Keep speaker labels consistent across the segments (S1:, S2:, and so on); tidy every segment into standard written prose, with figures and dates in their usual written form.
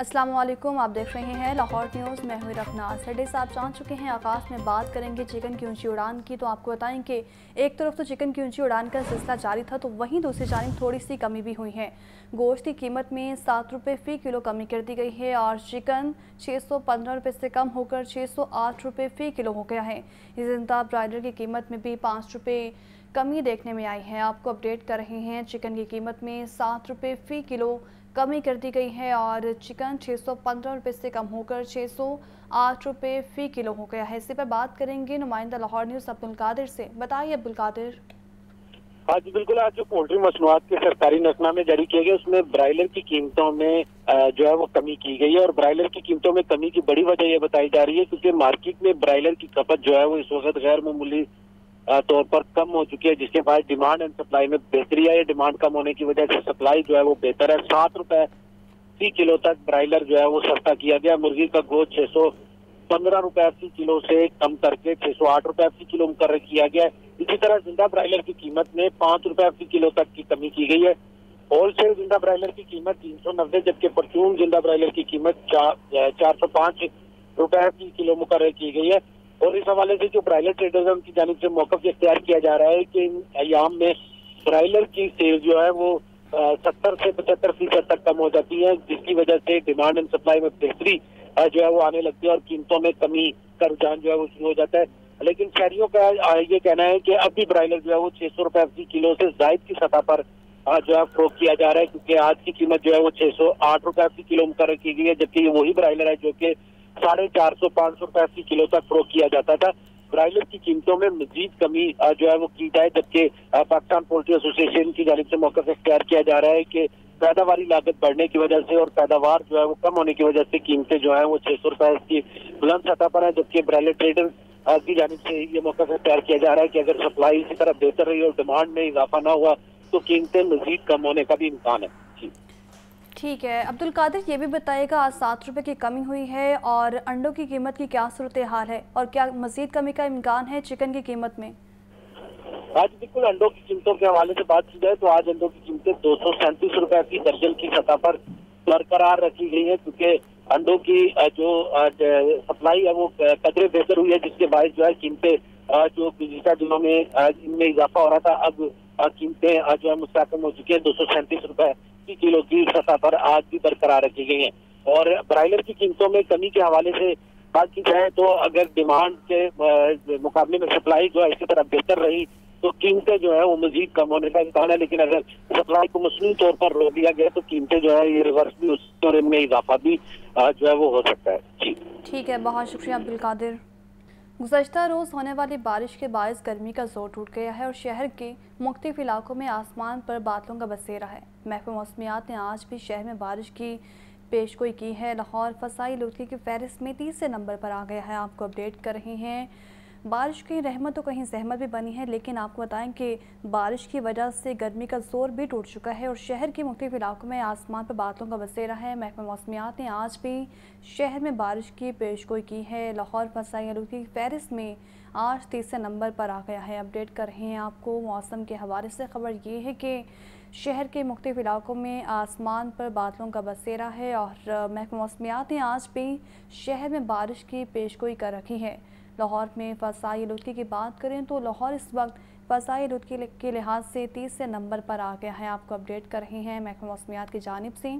S1: अस्सलाम वालेकुम, आप देख रहे हैं लाहौर न्यूज़। मैं हूँ रफनाज। हेडलाइंस आप जान चुके हैं। आगाज़ में बात करेंगे चिकन की ऊंची उड़ान की। तो आपको बताएं कि एक तरफ तो चिकन की ऊंची उड़ान का सिलसिला जारी था, तो वहीं दूसरी जानिब थोड़ी सी कमी भी हुई है। गोश्त की कीमत में 7 रुपये फ़ी किलो कमी कर दी गई है और चिकन 615 रुपये से कम होकर 608 रुपये फ़ी किलो हो गया है। इसी जिंदा ब्रायलर की कीमत में भी 5 रुपये कमी देखने में आई है। आपको अपडेट कर रहे हैं। चिकन की कीमत में 7 रुपये फ़ी किलो कमी कर दी गई है और चिकन 615 रुपये से कम होकर 608 रुपये फ़ी किलो हो गया है। इसी पर बात करेंगे नुमाइंदा लाहौर न्यूज़ अब्दुल कादिर से। बताइए अब्दुल कादिर।
S2: हाँ जी बिल्कुल, आज जो पोल्ट्री मसनूआत के सरकारी नकनामे जारी किए गए उसमें ब्रायलर की कीमतों में जो है वो कमी की गई है। और ब्रायलर की कीमतों में कमी की बड़ी वजह ये बताई जा रही है क्योंकि मार्केट में ब्रायलर की खपत जो है वो इस वक्त गैर मामूली तौर पर कम हो चुकी है, जिसके बाद डिमांड एंड सप्लाई में बेहतरी आई है। डिमांड कम होने की वजह से सप्लाई जो है वो बेहतर है। 7 रुपए फ़ी किलो तक ब्रायलर जो है वो सस्ता किया गया। मुर्गी का गोश्त 615 रुपए फ़ी किलो से कम करके 608 रुपए फ़ी किलो मुकर्रर किया गया है। इसी तरह जिंदा ब्रायलर की कीमत में 5 रुपए फ़ी किलो तक की कमी की गई है। होलसेल जिंदा ब्रायलर की कीमत 390, जबकि परचून जिंदा ब्रायलर की कीमत 405 रुपए फ़ी किलो मुकर्रर की गई है। और इस हवाले से जो ब्रायलर ट्रेडर्स है उनकी जानिब से मौक़िफ़ इख्तियार किया जा रहा है कि इन अयाम में ब्रायलर की सेल जो है वो 70 से 75% तक कम हो जाती है, जिसकी वजह से डिमांड एंड सप्लाई में बेहतरी जो है वो आने लगती है और कीमतों में कमी का रुझान जो है वो शुरू हो जाता है। लेकिन शहरियों का ये कहना है कि अभी ब्रायलर जो है वो 600 रुपए फ़ी किलो से जायद की सतह पर जो है फरोख्त किया जा रहा है, क्योंकि आज की कीमत जो है वो 608 रुपए फ़ी किलो मुकर्रर की गई है, जबकि ये वही ब्रायलर है जो कि 450-500 रुपए फ़ी किलो तक फरोख्त किया जाता था। ब्रायलर की कीमतों में मजीद कमी जो है वो की जाए, जबकि पाकिस्तान पोल्ट्री एसोसिएशन की जानिब से मौक़िफ़ इख्तियार किया जा रहा है कि पैदावारी लागत बढ़ने की वजह से और पैदावार जो है वो कम होने की वजह से कीमतें जो है वो 600 रुपए की बुलंद सतह पर है। जबकि ब्रायलर ट्रेडर की जानिब से ये मौक़िफ़ इख्तियार किया जा रहा है कि अगर सप्लाई इसी तरह बेहतर रही और डिमांड में इजाफा ना हुआ तो कीमतें मजीद कम होने का भी इम्कान है।
S1: ठीक है अब्दुल कादिर, ये भी बताइएगा आज 7 रुपये की कमी हुई है और अंडों की कीमत की क्या सूरत हाल है और क्या मजीद कमी का इम्कान है चिकन की कीमत में?
S2: आज बिल्कुल अंडों की कीमतों के हवाले से बात की जाए तो आज अंडों की कीमतें 237 रुपए की दर्जन की सतह पर बरकरार रखी गई है, क्योंकि अंडों की जो सप्लाई है वो कदरे बेहतर हुई है, जिसके बायस जो है कीमतें जो गुज़िश्ता दिनों में इनमें इजाफा हो रहा था, अब कीमतें जो है मुस्तकम हो चुकी है। 237 रुपए की किलो की सतह पर आज भी बरकरार रखी गई है। और ब्रायलर की कीमतों में कमी के हवाले से बात की जाए तो अगर डिमांड के मुकाबले में सप्लाई जो है इसी तरह बेहतर रही तो कीमतें जो है वो मजीद कम होने का इम्कान है। लेकिन अगर सप्लाई को मसनूई तौर पर रोक दिया गया तो कीमतें जो है ये रिवर्स भी और इनमें इजाफा भी जो है वो हो सकता है। जी
S1: ठीक है, बहुत शुक्रिया अब्दुल कादिर। गुज़श्ता रोज़ होने वाली बारिश के बायस गर्मी का जोर टूट गया है और शहर के मुख्तलिफ इलाकों में आसमान पर बादलों का बसेरा है। महकमा मौसमियात ने आज भी शहर में बारिश की पेशगोई की है। लाहौर फसाई आलूदगी की फहरिस्त में 30 नंबर पर आ गया है। आपको अपडेट कर रहे हैं। बारिश की रहमत तो कहीं जहमत भी बनी है, लेकिन आपको बताएं कि बारिश की वजह से गर्मी का जोर भी टूट चुका है और शहर के मुख्तलिफ इलाकों में आसमान पर बादलों का बसेरा है। महकमा मौसमियात ने आज भी शहर में बारिश की पेशगोई की है। लाहौर फसाई आलूदगी की फहरिस्त में आज 30 नंबर पर आ गया है। अपडेट कर रहे हैं आपको मौसम के हवाले से। खबर ये है कि शहर के मुख्तलिफ इलाकों में आसमान पर बादलों का बसेरा है और महकमा मौसमियात ने आज भी शहर में बारिश की पेशगोई कर रखी है। लाहौर में फसाई आलूदगी की बात करें तो लाहौर इस वक्त फसाई आलूदगी के लिहाज से 30 नंबर पर आ गया है। आपको अपडेट कर रहे हैं महकमा मौसमियात की जानिब से।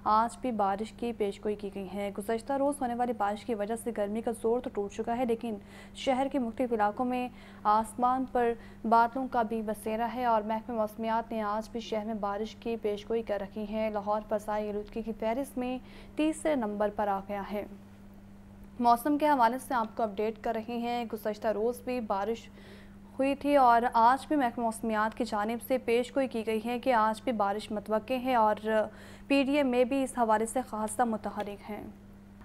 S1: आज भी बारिश की पेशगोई की गई है। गुज़श्ता रोज़ होने वाली बारिश की वजह से गर्मी का जोर तो टूट चुका है, लेकिन शहर के मुख्तलिफ इलाकों में आसमान पर बादलों का भी बसेरा है और महकमा मौसमियात ने आज भी शहर में बारिश की पेशगोई कर रखी है। लाहौर फसाई आलूदगी की फहरिस्त में 30 नंबर पर आ गया है। मौसम के हवाले से आपको अपडेट कर रहे हैं। गुज़श्ता रोज़ भी बारिश हुई थी और आज भी महकमा मौसमियात की जानिब से पेशगोई की गई है कि आज भी बारिश मुतवक्के है और पीडीएम में भी इस हवाले से खासा मुतहरिक हैं।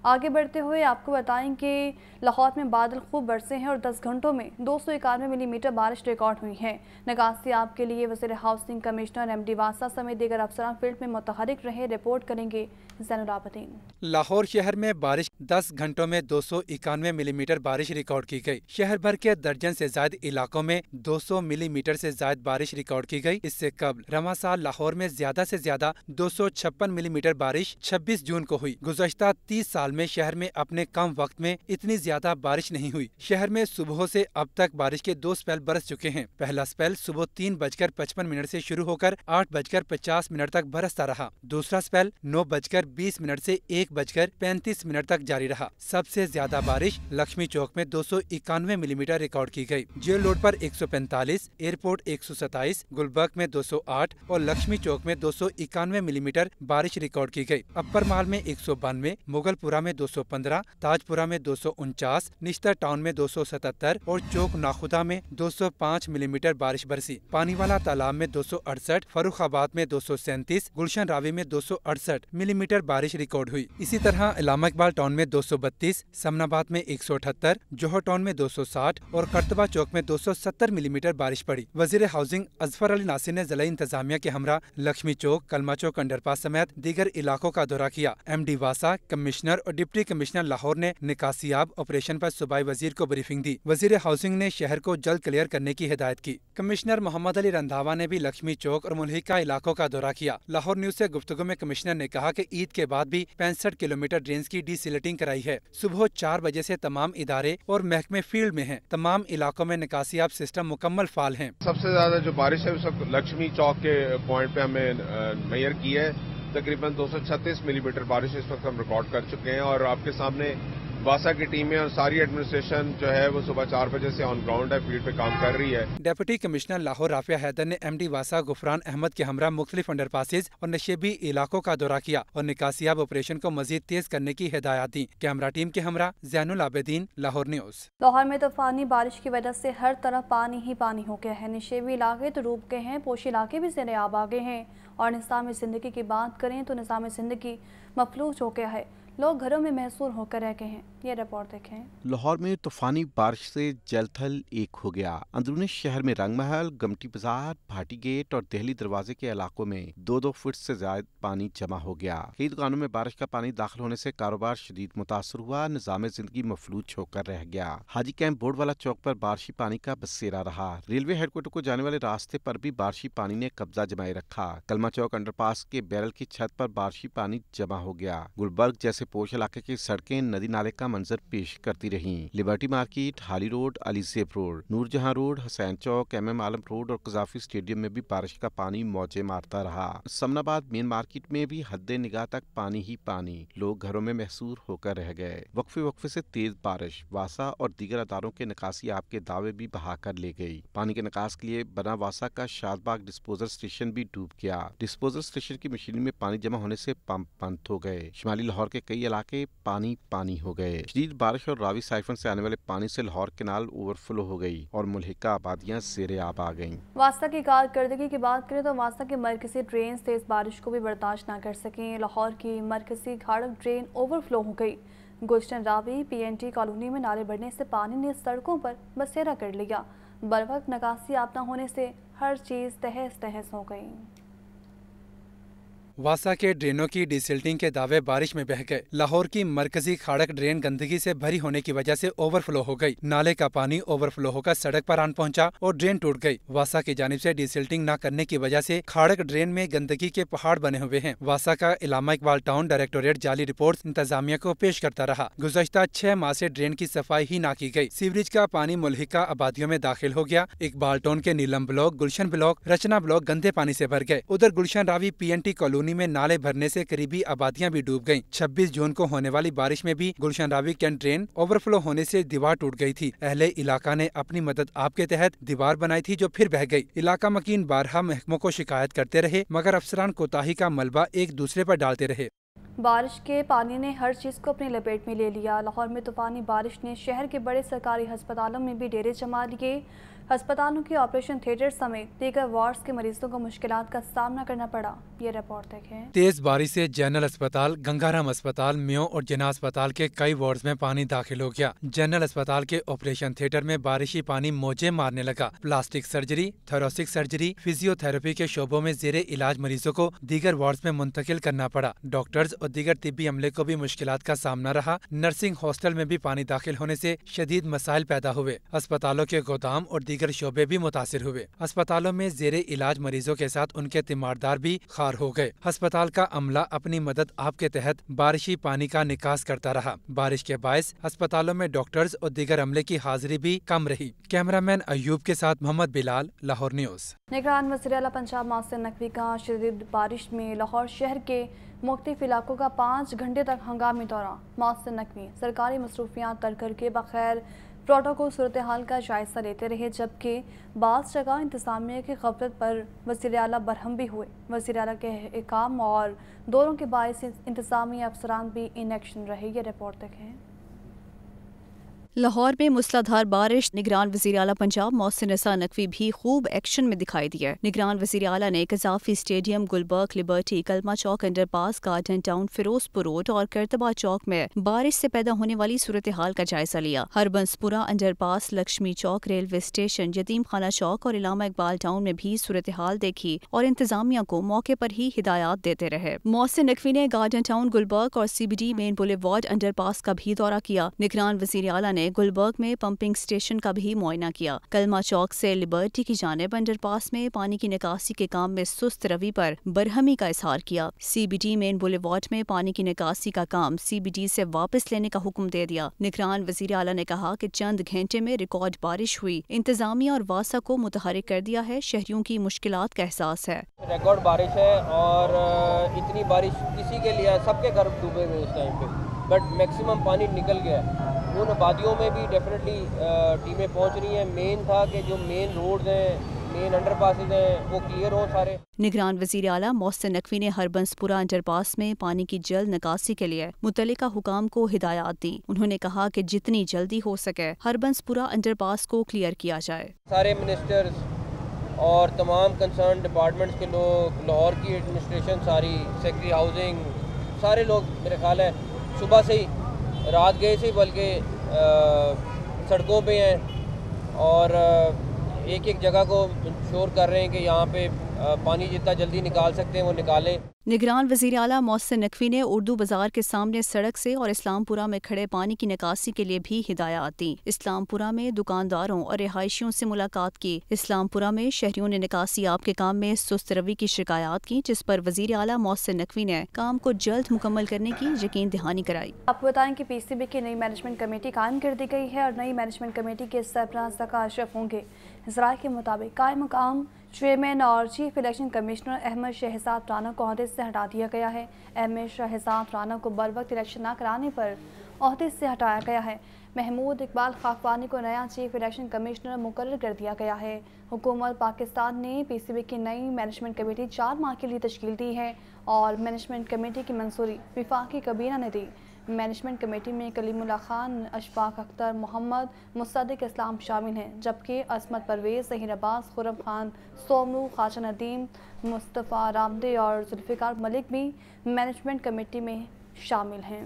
S1: आगे बढ़ते हुए आपको बताएं कि लाहौर में बादल खूब बरसे हैं और 10 घंटों में 291 मिलीमीटर बारिश रिकॉर्ड हुई है। नगासी आपके लिए वज़ीर हाउसिंग कमिश्नर एमडी वासा समेत दीगर अफसरान फील्ड में मुतहरिक रहे। रिपोर्ट करेंगे ज़ैनुल आबदीन।
S3: लाहौर शहर में बारिश 10 घंटों में 291 मिलीमीटर बारिश रिकॉर्ड की गई। शहर भर के दर्जन से ज्यादा इलाकों में 200 मिलीमीटर से ज्यादा बारिश रिकॉर्ड की गई। इससे कबल रवां साल लाहौर में ज्यादा से ज्यादा 256 मिलीमीटर बारिश 26 जून को हुई। गुज़श्ता 30 साल में शहर में अपने कम वक्त में इतनी ज्यादा बारिश नहीं हुई। शहर में सुबह से अब तक बारिश के 2 स्पेल बरस चुके हैं। पहला स्पेल सुबह 3:55 से शुरू होकर 8:50 तक बरसता रहा। दूसरा स्पेल 9:20 से 1:35 तक जारी रहा। सबसे ज्यादा बारिश लक्ष्मी चौक में 291 मिलीमीटर रिकॉर्ड की गई। जेल रोड पर 145, एयरपोर्ट 127, गुलबर्ग में 208 और लक्ष्मी चौक में 291 मिलीमीटर बारिश रिकॉर्ड की गई। अपर माल में 192, मुगलपुरा में 215, ताजपुरा में 249, निश्तर टाउन में 277 और चौक नाखुदा में 205 मिलीमीटर बारिश बरसी। पानीवाला तालाब में 268, फर्रुखाबाद में 237, गुलशन रावी में 268 मिलीमीटर बारिश रिकॉर्ड हुई। इसी तरह इलामा इकबाल टाउन में 232, समनाबाद में 178, जोहर टाउन में 260 और करतबा चौक में 270 मिलीमीटर बारिश पड़ी। वजीर हाउसिंग अजफर अली नासिर ने जिला इंतजामिया के हमरा लक्ष्मी चौक, कलमा चौक अंडरपास समेत दीगर इलाकों का दौरा किया। MD वासा, कमिश्नर और डिप्टी कमिश्नर लाहौर ने निकासियाब ऑपरेशन पर सूबाई वजीर को ब्रीफिंग दी। वजीर हाउसिंग ने शहर को जल्द क्लियर करने की हिदायत की। कमिश्नर मोहम्मद अली रंधावा ने भी लक्ष्मी चौक और मुल्हिका इलाकों का दौरा किया। लाहौर न्यूज से गुफ्तगू में कमिश्नर ने कहा कि ईद के बाद भी 65 किलोमीटर ड्रेन्स की डीसिलेटिंग कराई है। सुबह 4 बजे से तमाम इदारे और महकमे फील्ड में हैं। तमाम इलाकों में निकासियाब सिस्टम मुकम्मल फाल हैं।
S4: सबसे ज्यादा जो बारिश है उस वक्त लक्ष्मी चौक के पॉइंट पे हमें मेजर की है। तकरीबन 236 मिलीमीटर बारिश इस वक्त हम रिकॉर्ड कर चुके हैं और आपके सामने वासा की टीमें और सारी एडमिनिस्ट्रेशन जो है वो सुबह 4 बजे से ऑन ग्राउंड है, फील्ड पे काम कर रही है।
S3: डिप्टी कमिश्नर लाहौर राफिया हैदर ने MD वासा गुफरान अहमद के हमरा मुख्तलिफ अंडरपासेज और नशेबी इलाकों का दौरा किया और निकासियाब ऑपरेशन को मजीद तेज करने की हिदायत दी। कैमरा टीम के हमरा ज़ैनुल आबिदीन, लाहौर न्यूज।
S1: लाहौर में तूफानी बारिश की वजह से हर तरफ पानी ही पानी हो गया है। नशेबी इलाके तो डूब गए हैं, पोशी इलाके भी ज़ेर-ए-आब आ गए हैं और निज़ाम ज़िंदगी की बात करें तो निज़ाम ज़िंदगी मफलूज हो गया है। लोग घरों में महसूर होकर रह गए हैं। ये रिपोर्ट देखें।
S5: लाहौर में तूफानी बारिश से जलथल एक हो गया। अंदरूनी शहर में रंगमहल, गमटी बाजार, भाटी गेट और दहली दरवाजे के इलाकों में 2-2 फुट से ज्यादा पानी जमा हो गया। कई दुकानों में बारिश का पानी दाखिल होने से कारोबार शदीद मुतासर हुआ। निजाम जिंदगी मफलूज होकर रह गया। हाजी कैंप बोर्ड वाला चौक पर बारिशी पानी का बसेरा रहा। रेलवे हेडक्वार्टर को जाने वाले रास्ते पर भी बारिशी पानी ने कब्जा जमाए रखा। कलमा चौक अंडरपास के बैरल की छत पर बारिशी पानी जमा हो गया। गुलबर्ग जैसे पोश इलाके की सड़कें नदी नाले का मंजर पेश करती रहीं। Liberty market, Hali road, Ali सेफ रोड, नूरजहां रोड, हुसैन चौक, MM आलम रोड और कजाफी स्टेडियम में भी बारिश का पानी मौजे मारता रहा। समनाबाद मेन मार्केट में भी हद निगाह तक पानी ही पानी। लोग घरों में महसूर होकर रह गए। वक्फे से तेज बारिश वासा और दीगर अदारों के निकासी आपके दावे भी बहा कर ले गई। पानी के निकास के लिए बना वासा का शादबाग डिस्पोजल स्टेशन भी डूब गया। डिस्पोजल स्टेशन की मशीनरी में पानी जमा होने से पंप बंद हो गए। शुमाली लाहौर के कई इलाके पानी पानी हो गए। शदीद बारिश और रावी साइफन से आने वाले पानी से लाहौर केनाल ओवरफ्लो हो गई और मुल्हिका आबादियां ज़ेर-ए-आब आ गईं।
S1: वास्ता की कारकर्दगी की बात करें तो वास्ता की मरकजी ट्रेन तेज बारिश को भी बर्दाश्त न कर सकें। लाहौर की मरकजी खाड़क ट्रेन ओवरफ्लो हो गई। गुलशन रावी PNT कॉलोनी में नाले बढ़ने से पानी ने सड़कों पर बसेरा कर लिया। बरवक्त निकासी आप न होने से हर चीज तहस तहस हो गई।
S3: वासा के ड्रेनों की डिसिल्टिंग के दावे बारिश में बह गए। लाहौर की मरकजी खाड़क ड्रेन गंदगी से भरी होने की वजह से ओवरफ्लो हो गई। नाले का पानी ओवरफ्लो होकर सड़क पर आन पहुंचा और ड्रेन टूट गई। वासा की जानिब से डिसिल्टिंग न करने की वजह से खाड़क ड्रेन में गंदगी के पहाड़ बने हुए हैं। वासा का इलामा इकबाल टाउन डायरेक्टोरेट जाली रिपोर्ट इंतजामिया को पेश करता रहा। गुज़श्ता 6 माह से ड्रेन की सफाई ही न की गई। सीवरेज का पानी मुल्हिका आबादियों में दाखिल हो गया। इकबाल टाउन के नीलम ब्लॉक, गुलशन ब्लॉक, रचना ब्लॉक गंदे पानी से भर गए। उधर गुलशन रावी PNT कॉलोनी में नाले भरने से करीबी आबादियां भी डूब गईं। 26 जून को होने वाली बारिश में भी गुलशन रावी कैंट ड्रेन ओवरफ्लो होने से दीवार टूट गई थी। अहले इलाका ने अपनी मदद आप के तहत दीवार बनाई थी जो फिर बह गई। इलाका मकीन बारहा महकमों को शिकायत करते रहे मगर अफसरान कोताही का मलबा एक दूसरे पर डालते रहे।
S1: बारिश के पानी ने हर चीज़ को अपनी लपेट में ले लिया। लाहौर में तूफानी बारिश ने शहर के बड़े सरकारी अस्पतालों में भी डेरे जमा लिए। अस्पतालों के ऑपरेशन थिएटर समेत दीगर वार्ड्स के मरीजों को मुश्किलात का सामना करना पड़ा। ये रिपोर्ट देखें।
S3: तेज बारिश से जनरल अस्पताल, गंगाराम अस्पताल, मेयो और जिन्ना अस्पताल के कई वार्ड्स में पानी दाखिल हो गया। जनरल अस्पताल के ऑपरेशन थिएटर में बारिशी पानी मौजे मारने लगा। Plastic surgery, thoracic surgery, physiotherapy के शोबों में जेरे इलाज मरीजों को दीगर वार्ड्स में मुंतकिल करना पड़ा। डॉक्टर्स और दीगर तिब्बी अमले को भी मुश्किलात का सामना रहा। नर्सिंग हॉस्टल में भी पानी दाखिल होने से शदीद मसाइल पैदा हुए। अस्पतालों के गोदाम और दीगर शोबे भी मुतासिर हुए। अस्पतालों में जेरे इलाज मरीजों के साथ उनके तीमारदार भी खार हो गए। अस्पताल का अमला अपनी मदद आप के तहत बारिशी पानी का निकास करता रहा। बारिश के बायस अस्पतालों में डॉक्टर्स और दीगर अमले की हाजिरी भी कम रही। कैमरामैन अयूब के साथ मोहम्मद बिलाल, लाहौर न्यूज़।
S1: निगरान वज़ीर आला पंजाब मोहसिन नकवी का शदीद बारिश में लाहौर शहर के मुख्तलिफ इलाकों का 5 घंटे तक हंगामी दौरा। मोहसिन नकवी सरकारी मसरूफियात तर्क करके बगैर प्रोटोकॉल सूरत हाल का जायजा लेते रहे, जबकि बाज़ जगह इंतज़ामिया की ग़फलत पर वज़ीर आला बरहम भी हुए। वज़ीर आला के अहकाम और दौरों के बायस इंतज़ामी अफसरान भी इन एक्शन रहे। ये रिपोर्ट देखें।
S6: लाहौर में मूसलाधार बारिश, निगरान वज़ीर आला पंजाब मोहसिन नकवी भी खूब एक्शन में दिखाई दिया। निगरान वज़ीर आला ने कज़ाफ़ी स्टेडियम, गुलबर्ग, लिबर्टी, कलमा चौक, underpass, garden town, Ferozepur road और करतबा चौक में बारिश से पैदा होने वाली सूरत हाल का जायजा लिया। हरबंसपुरा, अंडरपास, लक्ष्मी चौक, रेलवे स्टेशन, यतीम खाना चौक और इलामा इकबाल टाउन में भी सूरत हाल देखी और इंतजामिया को मौके पर ही हिदायत देते रहे। मोहसिन नकवी ने गार्डन टाउन, गुलबर्ग और CBD मेन बुलेवार्ड, अंडरपास का भी दौरा किया। निगरान वज़ीर आला ने गुलबर्ग में पंपिंग स्टेशन का भी मुआयना किया। कलमा चौक से लिबर्टी की जानिब अंडरपास में पानी की निकासी के काम में सुस्त रवि पर बरहमी का इजहार किया। CBD मेन बुलेवार्ड में पानी की निकासी का काम CBD से वापस लेने का हुक्म दे दिया। निगरान वज़ीर आला ने कहा कि चंद घंटे में रिकॉर्ड बारिश हुई, इंतजामिया और वासा को मुतहरिक कर दिया है। शहरियों की मुश्किलात का एहसास है।
S7: रिकॉर्ड बारिश है और इतनी बारिश किसी के लिए, सबके घर डूबे हुए इस टाइम पे, बट मैक्सिमम पानी निकल गया है। उन आबादियों में भी डेफिनेटली टीमें पहुंच रही हैं। मेन था कि जो मेन रोड्स हैं, मेन अंडरपासेस हैं, वो क्लियर हो सारे।
S6: निगरान वज़ीर आला मोहसिन नकवी ने हरबंसपुरा अंडरपास में पानी की जल्द निकासी के लिए मुतल्लिका हुकाम को हिदायत दी। उन्होंने कहा कि जितनी जल्दी हो सके हरबंसपुरा अंडरपास को क्लियर किया जाए।
S7: सारे मिनिस्टर्स और तमाम कंसर्न डिपार्टमेंट्स के लोग, लाहौर की एडमिनिस्ट्रेशन सारी, सेक्रेटरी हाउसिंग, सारे लोग मेरे ख्याल है सुबह से ही, रात गए से बल्कि सड़कों पे हैं और एक एक जगह को इंश्योर कर रहे हैं कि यहाँ पे पानी जितना जल्दी निकाल सकते हैं वो निकालें।
S6: निगरान वज़ीर आला मोहसिन नकवी ने उर्दू बाजार के सामने सड़क से और इस्लामपुरा में खड़े पानी की निकासी के लिए भी हिदायत दी। इस्लामपुरा में दुकानदारों और रिहायशियों से मुलाकात की। इस्लामपुरा में शहरियों ने निकासी आप के काम में सुस्त रवि की शिकायत की, जिस पर वज़ीर आला मोहसिन नकवी ने काम को जल्द मुकम्मल करने की यकीन दहानी कराई।
S1: आपको बताएं कि PCB की नई मैनेजमेंट कमेटी कायम कर दी गई है और नई मैनेजमेंट कमेटी के सरबराह ज़का अशरफ होंगे। ज़राए के मुताबिक कायम मकाम चेयरमैन और chief election commissioner Ahmad Shahzad Rana को ओहदे से हटा दिया गया है। अहमद शहजाद राना को बर वक्त इलेक्शन न कराने पर ओहदे से हटाया गया है। महमूद इकबाल खाफवानी को नया चीफ इलेक्शन कमिश्नर मुकर्रर कर दिया गया है। हुकूमत पाकिस्तान ने PCB की नई मैनेजमेंट कमेटी 4 माह के लिए तश्कील दी है और मैनेजमेंट कमेटी की मंजूरी वफाकी काबीना ने दी। मैनेजमेंट कमेटी में कलीमुल्लाह खान, अशफाक अख्तर, मोहम्मद मुसद्दिक इस्लाम शामिल हैं, जबकि असमत परवेज़, ज़हीर अब्बास, खुर्रम खान, सोमनू, ख्वाजा नदीम, मुस्तफ़ा रामदे और जुल्फ़िकार मलिक भी मैनेजमेंट कमेटी में शामिल हैं।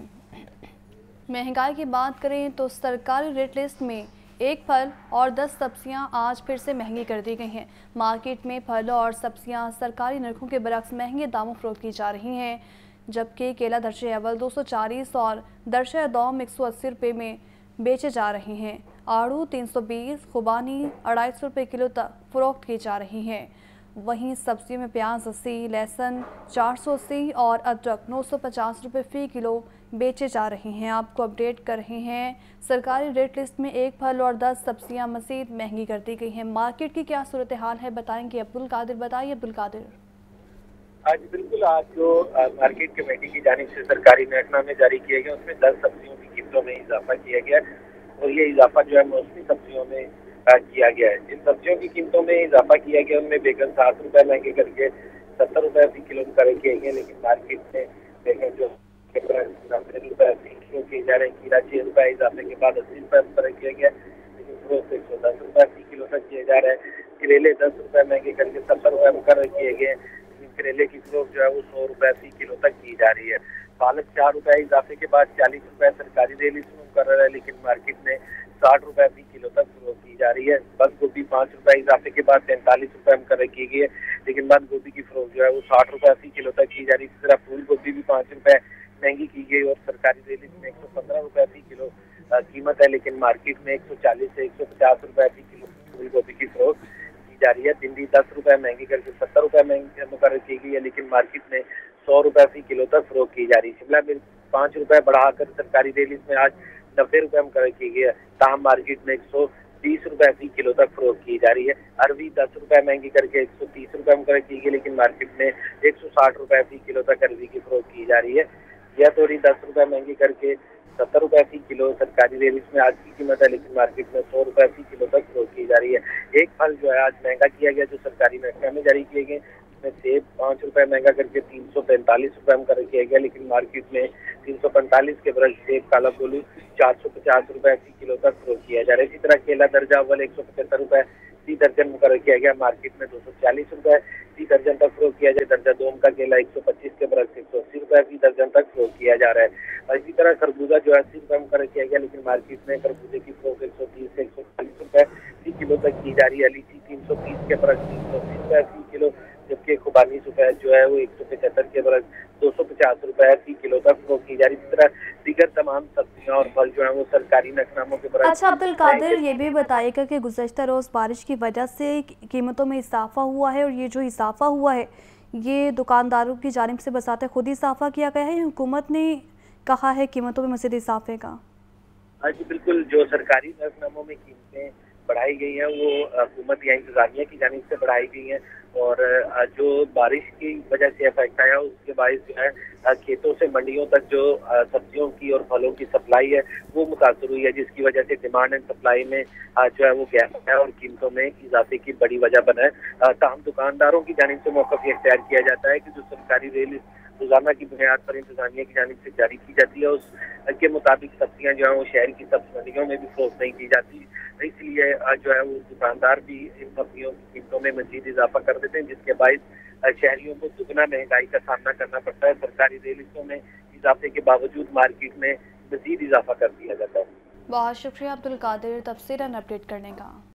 S1: महंगाई की बात करें तो सरकारी रेट लिस्ट में एक फल और 10 सब्जियां आज फिर से महंगी कर दी गई हैं। मार्केट में फल और सब्जियां सरकारी नरखों के बरक्स महंगे दामों फरोख्त की जा रही हैं, जबकि केला दर्जे अव्वल 240 और दर्जे दोम 180 रुपये में बेचे जा रहे हैं। आड़ू 320, खुबानी 250 रुपये किलो तक फरोख्त की जा रही हैं। वहीं सब्जियों में प्याज 80, लहसुन 480 और अदरक 950 रुपये फ़ी किलो बेचे जा रहे हैं। आपको अपडेट कर रहे हैं, सरकारी रेट लिस्ट में एक फल और 10 सब्जियां मज़ीद महंगी कर दी गई हैं। मार्केट की क्या सूरत हाल है बताएंगे अब्दुल कादिर। बताइए अब्दुल कादिर।
S2: आज बिल्कुल, आज जो मार्केट कमेटी की जानिब से सरकारी महकनामे जारी किए गए उसमें 10 सब्जियों की कीमतों में इजाफा किया गया और ये इजाफा जो है मौसमी सब्जियों में किया गया है। जिन सब्जियों की कीमतों में इजाफा किया गया उनमें बैगन 7 रुपये महंगे करके 70 रुपये फी किलो मुकर्रर किए गए, लेकिन मार्केट में बैगन जो 90 रुपये फी किलो किए जा रहे हैं। खीरा 6 रुपये इजाफे के बाद 80 रुपये मुकर्रर किया गया, लेकिन 110 रुपये फी किलो तक किए जा जा रहा है। करेले 10 रुपए महंगे करके 70 रुपए मुकर्रर किए गए। करेले की फरोख्त जो है वो 100 रुपए फी किलो तक की जा रही है। पालक 4 रुपए इजाफे के बाद 40 रुपए सरकारी रेट में मुकर्रर है, लेकिन मार्केट में 60 रुपए फी किलो तक फरोख्त की जा रही है। बंद गोभी 5 रुपए इजाफे के बाद 43 रुपए मुकर्रर की गई है, लेकिन बंद गोभी की फरोख्त जो है वो 60 रुपए फी किलो तक की जा रही है। इसी तरह फूल गोभी भी 5 रुपए महंगी की गई और सरकारी रेट में 115 रुपए फी किलो कीमत है, लेकिन मार्केट में 140 से 150 रुपए फी किलो फूल गोभी की फरोख्त की जा रही है। भिंडी 10 रुपए महंगी करके 70 रुपए महंगी मुकर्रर की गई है, लेकिन मार्केट में 100 रुपए फी किलो तक फरोख्त की जा रही है। शिमला मिर्च 5 रुपए बढ़ाकर सरकारी रेट में आज 90 रुपए मुकर्रर की गई है, ताहम मार्केट में 120 रुपए फी किलो तक फरोख्त की जा रही है। अरबी 10 रुपए महंगी करके 130 रुपए मुकर्रर की गई, लेकिन मार्केट में 160 रुपए फी किलो तक अरबी की फरोख्त की जा रही है। यह तोरी 10 रुपए महंगी करके 70 रुपए फी किलो सरकारी रेट में आज की कीमत है, लेकिन मार्केट में 100 रुपए फी किलो तक फरोख्त की जा रही है। एक फल जो है आज महंगा किया गया, जो सरकारी महकमे में जारी किए गए, इसमें सेब 5 रुपए महंगा करके 345 रुपए मुकर्रर किया गया, लेकिन मार्केट में 345 के बरस सेब काला गोलू 450 रुपए फी किलो तक फरोख्त किया जा रहा है। इसी तरह केला दर्जा अव्वल 175 रुपए फी दर्जन मुकर्रर किया गया, मार्केट में 240 रुपए फी दर्जन तक फरोख्त किया जाए। दर्जा दोम का केला 125 के बरस 180 रुपए फी दर्जन तक फरोख्त किया जा रहा है। और इसी तरह खरबूजा जो है 80 रुपए मुकर्रर किया गया, लेकिन मार्केट में खरबूजे की फरोख्त 130 से 140 रुपए फी किलो तक की जा रही है। लीची 330 के बरस 380 रुपए फी किलो, जबकि खुबानी सफेद जो है वो 175 के बरस 250 रुपए फी किलो तक फरोख्त की जा रही है। इस तरह दीगर तमाम सब्जियां और फल जो है वो सरकारी नकनामों के बरस।
S1: अच्छा अब्दुल कादिर, ये भी बताइएगा कि गुज़श्ता रोज़ बारिश की वजह से कीमतों में इजाफा हुआ है, और ये जो इजाफा हुआ है ये दुकानदारों की जानिब से बसाते खुद इजाफा किया गया है, हुकूमत ने कहा है कीमतों में मज़ीद इजाफे का?
S2: हाँ जी बिल्कुल, जो सरकारी नकनामों में कीमतें बढ़ाई गई हैं वो हुकूमत या इंतजामिया की जानिब से बढ़ाई गई हैं, और जो बारिश की वजह से इफेक्ट आया उसके बायस जो है खेतों से मंडियों तक जो सब्जियों की और फलों की सप्लाई है वो मुतासर हुई है, जिसकी वजह से डिमांड एंड सप्लाई में जो है वो गैप है और कीमतों में इजाफे की बड़ी वजह बना है। ताहम दुकानदारों की जानिब से मौक़िफ़ इख्तियार किया जाता है कि जो सरकारी रेट रोजाना की बुनियाद पर इंतजामिया की जानिब से जारी की जाती है, उसके मुताबिक सब्जियां जो है वो शहर की सब्जी मंडियों में भी फरोख्त नहीं की जाती, इसलिए जो है वो दुकानदार भी इन सब्जियों की कीमतों में मजीद इजाफा कर देते हैं, जिसके बायस शहरियों को दुगना महंगाई का सामना करना पड़ता है। सरकारी रेलिस्टों में इजाफे के बावजूद मार्केट में मजीद इजाफा कर दिया जाता है।
S1: बहुत शुक्रिया अब्दुल कादिर तफसीलन अपडेट करने का।